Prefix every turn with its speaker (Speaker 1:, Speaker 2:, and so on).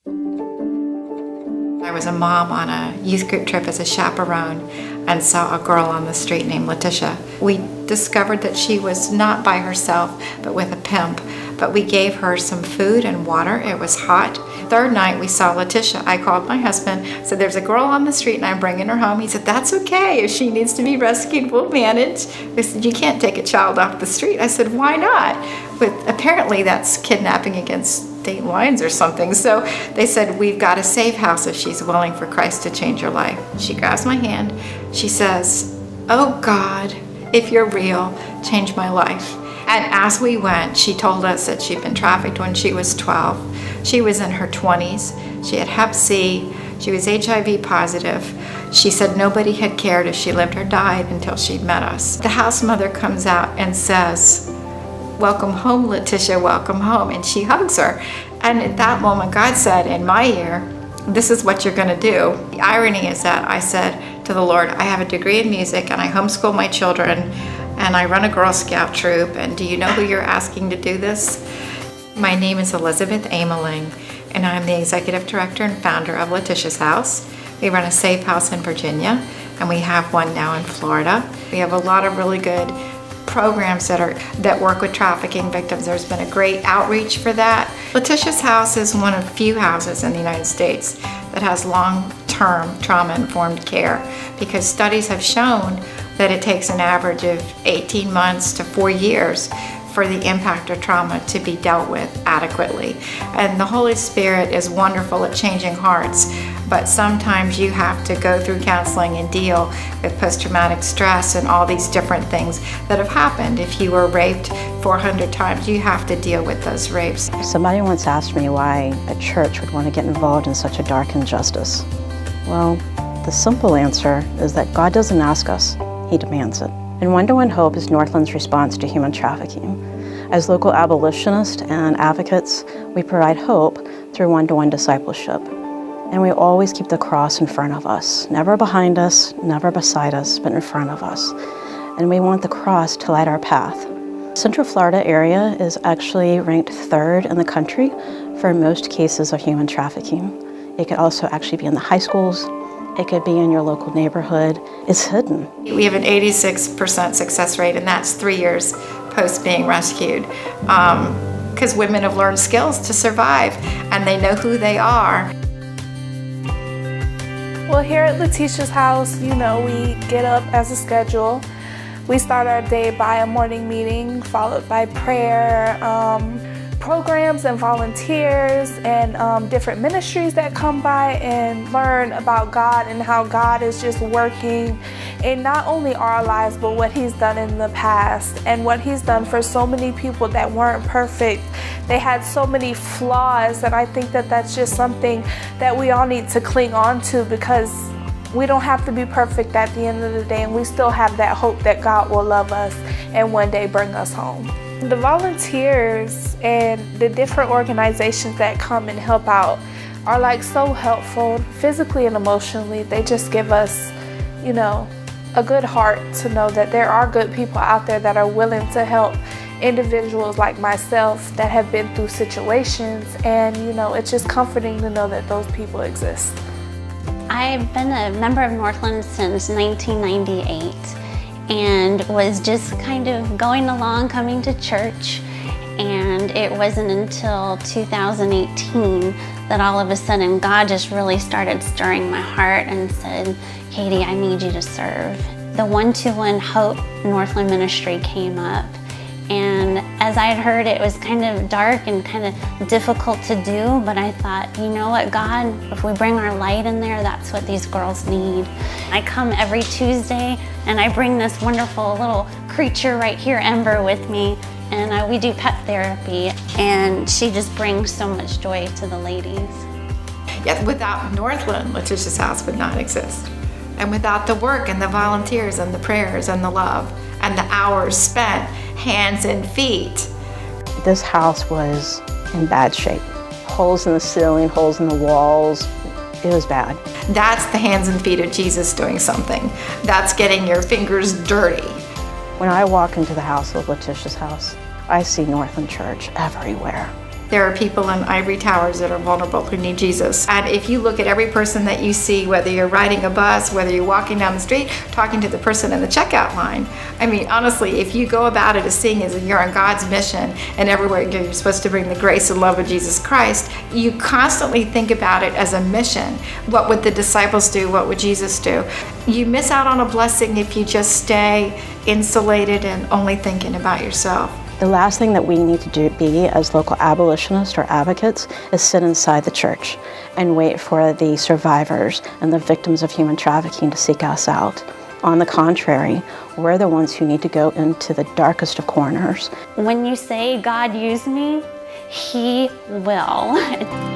Speaker 1: I was a mom on a youth group trip as a chaperone and saw a girl on the street named Latisha. We discovered that she was not by herself, but with a pimp. But we gave her some food and water. It was hot. Third night we saw Latisha. I called my husband, said there's a girl on the street and I'm bringing her home. He said, that's okay. If she needs to be rescued, we'll manage. They said, you can't take a child off the street. I said, why not? But apparently that's kidnapping against state lines or something. So they said, we've got a safe house if she's willing for Christ to change her life. She grabs my hand. She says, oh God, if you're real, change my life. And as we went, she told us that she'd been trafficked when she was 12. She was in her 20s. She had Hep C. She was HIV positive. She said nobody had cared if she lived or died until she'd met us. The house mother comes out and says, welcome home, Latisha, welcome home. And she hugs her. And at that moment, God said in my ear, this is what you're gonna do. The irony is that I said to the Lord, I have a degree in music and I homeschool my children and I run a Girl Scout troop, and do you know who you're asking to do this? My name is Elizabeth Ameling, and I'm the executive director and founder of Latisha's House. We run a safe house in Virginia, and we have one now in Florida. We have a lot of really good programs that work with trafficking victims. There's been a great outreach for that. Latisha's House is one of few houses in the United States that has long-term trauma-informed care, because studies have shown that it takes an average of 18 months to 4 years for the impact of trauma to be dealt with adequately. And the Holy Spirit is wonderful at changing hearts, but sometimes you have to go through counseling and deal with post-traumatic stress and all these different things that have happened. If you were raped 400 times, you have to deal with those rapes.
Speaker 2: Somebody once asked me why a church would want to get involved in such a dark injustice. Well, the simple answer is that God doesn't ask us, He demands it. And One-to-One Hope is Northland's response to human trafficking. As local abolitionists and advocates, we provide hope through one-to-one discipleship. And we always keep the cross in front of us, never behind us, never beside us, but in front of us. And we want the cross to light our path. Central Florida area is actually ranked 3rd in the country for most cases of human trafficking. It could also actually be in the high schools. It could be in your local neighborhood. It's hidden.
Speaker 1: We have an 86% success rate, and that's 3 years post being rescued. Because women have learned skills to survive, and they know who they are.
Speaker 3: Well, here at Latisha's House, we get up as a schedule. We start our day by a morning meeting, followed by prayer, programs and volunteers and different ministries that come by and learn about God and how God is just working in not only our lives, but what He's done in the past and what He's done for so many people that weren't perfect. They had so many flaws, and I think that that's just something that we all need to cling on to, because we don't have to be perfect at the end of the day, and we still have that hope that God will love us and one day bring us home. The volunteers and the different organizations that come and help out are so helpful physically and emotionally. They just give us, a good heart to know that there are good people out there that are willing to help individuals like myself that have been through situations, and it's just comforting to know that those people exist.
Speaker 4: I've been a member of Northland since 1998 and was just kind of going along, coming to church, and it wasn't until 2018 that all of a sudden God just really started stirring my heart and said, Katie, I need you to serve. The One-to-One Hope Northland ministry came up, and as I had heard, it was kind of dark and kind of difficult to do, but I thought, you know what, God, if we bring our light in there, that's what these girls need. I come every Tuesday and I bring this wonderful little creature right here, Ember, with me, and we do pet therapy, and she just brings so much joy to the ladies.
Speaker 1: Yeah, without Northland, Latisha's House would not exist. And without the work and the volunteers and the prayers and the love and the hours spent, hands and feet.
Speaker 2: This house was in bad shape. Holes in the ceiling, holes in the walls. It was bad.
Speaker 1: That's the hands and feet of Jesus doing something. That's getting your fingers dirty.
Speaker 2: When I walk into the house of Latisha's House, I see Northland Church everywhere.
Speaker 1: There are people in ivory towers that are vulnerable who need Jesus. And if you look at every person that you see, whether you're riding a bus, whether you're walking down the street, talking to the person in the checkout line, I mean, honestly, if you go about it as seeing as you're on God's mission and everywhere you're supposed to bring the grace and love of Jesus Christ, you constantly think about it as a mission. What would the disciples do? What would Jesus do? You miss out on a blessing if you just stay insulated and only thinking about yourself.
Speaker 2: The last thing that we need to be as local abolitionists or advocates is sit inside the church and wait for the survivors and the victims of human trafficking to seek us out. On the contrary, we're the ones who need to go into the darkest of corners.
Speaker 4: When you say, God, use me, He will.